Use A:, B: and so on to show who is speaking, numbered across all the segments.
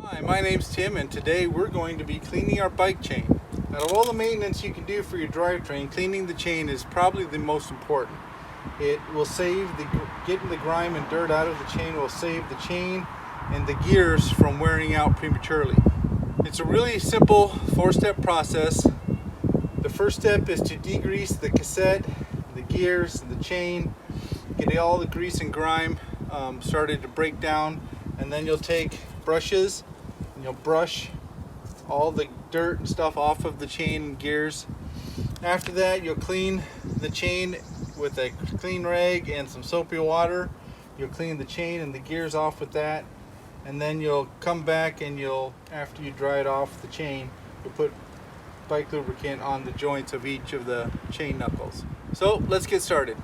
A: Hi, my name's Tim, and today we're going to be cleaning our bike chain. Out of all the maintenance you can do for your drivetrain, cleaning the chain is probably the most important. It will save getting the grime and dirt out of the chain will save the chain and the gears from wearing out prematurely. It's a really simple 4-step process. The first step is to degrease the cassette, the gears, and the chain, get all the grease and grime started to break down, and then you'll take brushes and you'll brush all the dirt and stuff off of the chain and gears. After that, you'll clean the chain with a clean rag and some soapy water. You'll clean the chain and the gears off with that, and then you'll come back and after you dry it off the chain, you'll put bike lubricant on the joints of each of the chain knuckles. So let's get started.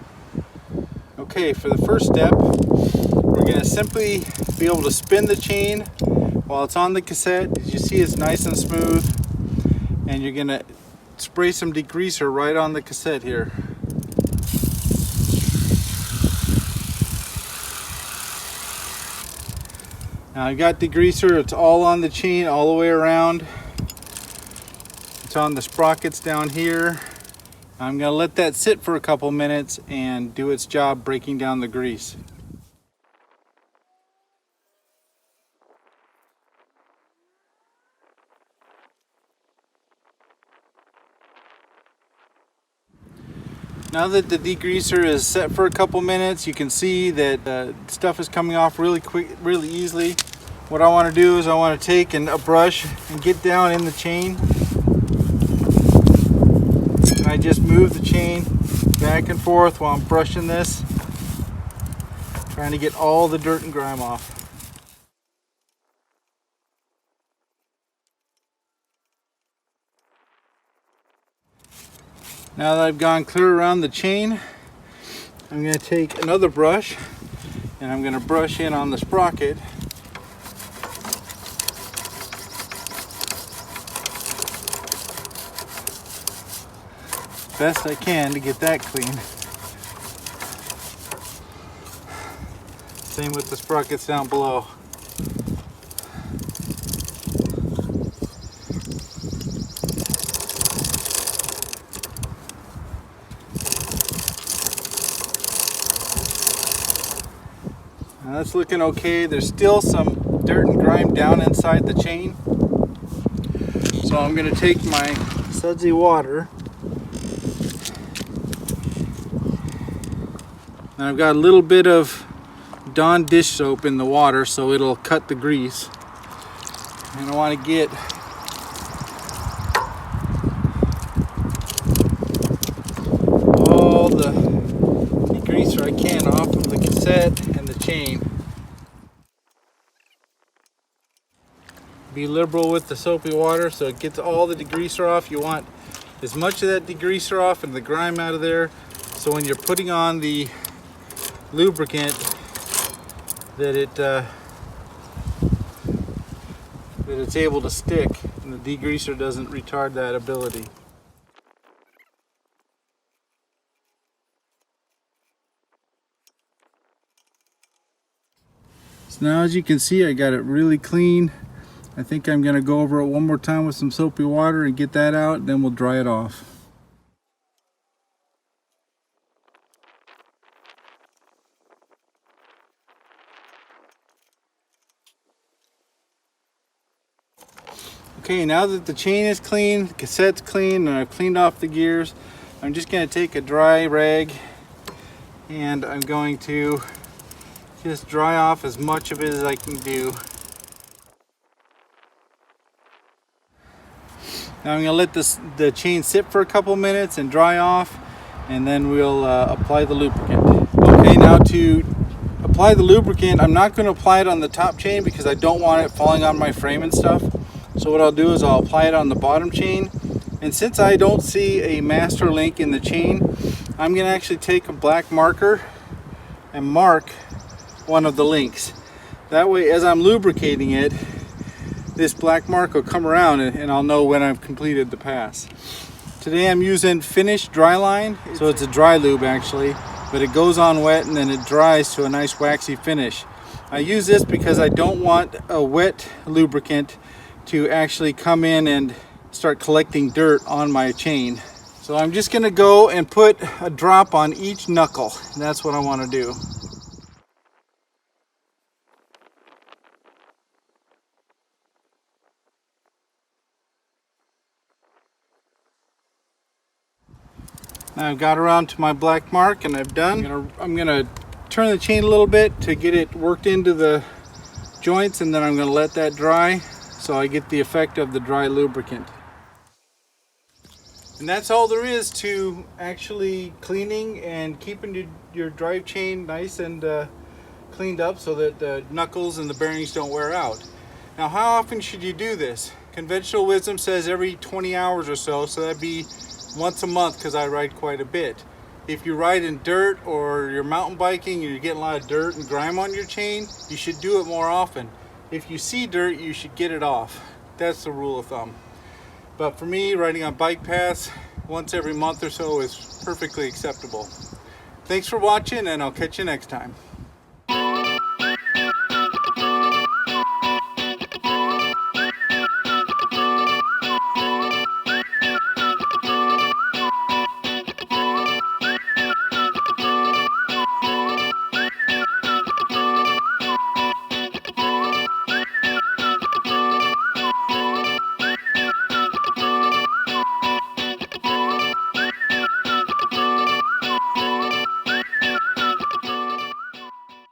A: Okay, for the first step, we're going to simply be able to spin the chain while it's on the cassette. As you see, it's nice and smooth, and you're going to spray some degreaser right on the cassette here. Now I've got degreaser, it's all on the chain all the way around. It's on the sprockets down here. I'm going to let that sit for a couple minutes and do its job breaking down the grease. Now that the degreaser is set for a couple minutes, you can see that stuff is coming off really quick, really easily. What I want to do is I want to take a brush and get down in the chain. And I just move the chain back and forth while I'm brushing this, trying to get all the dirt and grime off. Now that I've gone clear around the chain, I'm going to take another brush and I'm going to brush in on the sprocket. Best I can to get that clean. Same with the sprockets down below. Now that's looking okay. There's still some dirt and grime down inside the chain. So I'm going to take my sudsy water. And I've got a little bit of Dawn dish soap in the water so it'll cut the grease. And I want to get all the degreaser I can off of the cassette and the chain. Be liberal with the soapy water so it gets all the degreaser off. You want as much of that degreaser off and the grime out of there, so when you're putting on the lubricant that it's able to stick, and the degreaser doesn't retard that ability. So now, as you can see, I got it really clean. I think I'm going to go over it one more time with some soapy water and get that out, then we'll dry it off. Okay, now that the chain is clean, the cassette's clean, and I've cleaned off the gears, I'm just going to take a dry rag and I'm going to just dry off as much of it as I can do. Now I'm going to let the chain sit for a couple minutes and dry off, and then we'll apply the lubricant. Okay, now to apply the lubricant, I'm not going to apply it on the top chain because I don't want it falling on my frame and stuff. So what I'll do is I'll apply it on the bottom chain, and since I don't see a master link in the chain, I'm going to actually take a black marker and mark one of the links. That way, as I'm lubricating it, this black mark will come around and I'll know when I've completed the pass. Today I'm using Finish Dry Line, so it's a dry lube actually, but it goes on wet and then it dries to a nice waxy finish. I use this because I don't want a wet lubricant to actually come in and start collecting dirt on my chain. So I'm just going to go and put a drop on each knuckle. That's what I want to do. Now I've got around to my black mark and I've done. I'm gonna turn the chain a little bit to get it worked into the joints, and then I'm gonna let that dry so I get the effect of the dry lubricant. And that's all there is to actually cleaning and keeping your drive chain nice and cleaned up so that the knuckles and the bearings don't wear out. Now, how often should you do this? Conventional wisdom says every 20 hours or so, so that'd be once a month, because I ride quite a bit. If you ride in dirt or you're mountain biking and you're getting a lot of dirt and grime on your chain, you should do it more often. If you see dirt, you should get it off. That's the rule of thumb. But for me, riding on bike paths once every month or so is perfectly acceptable. Thanks for watching, and I'll catch you next time.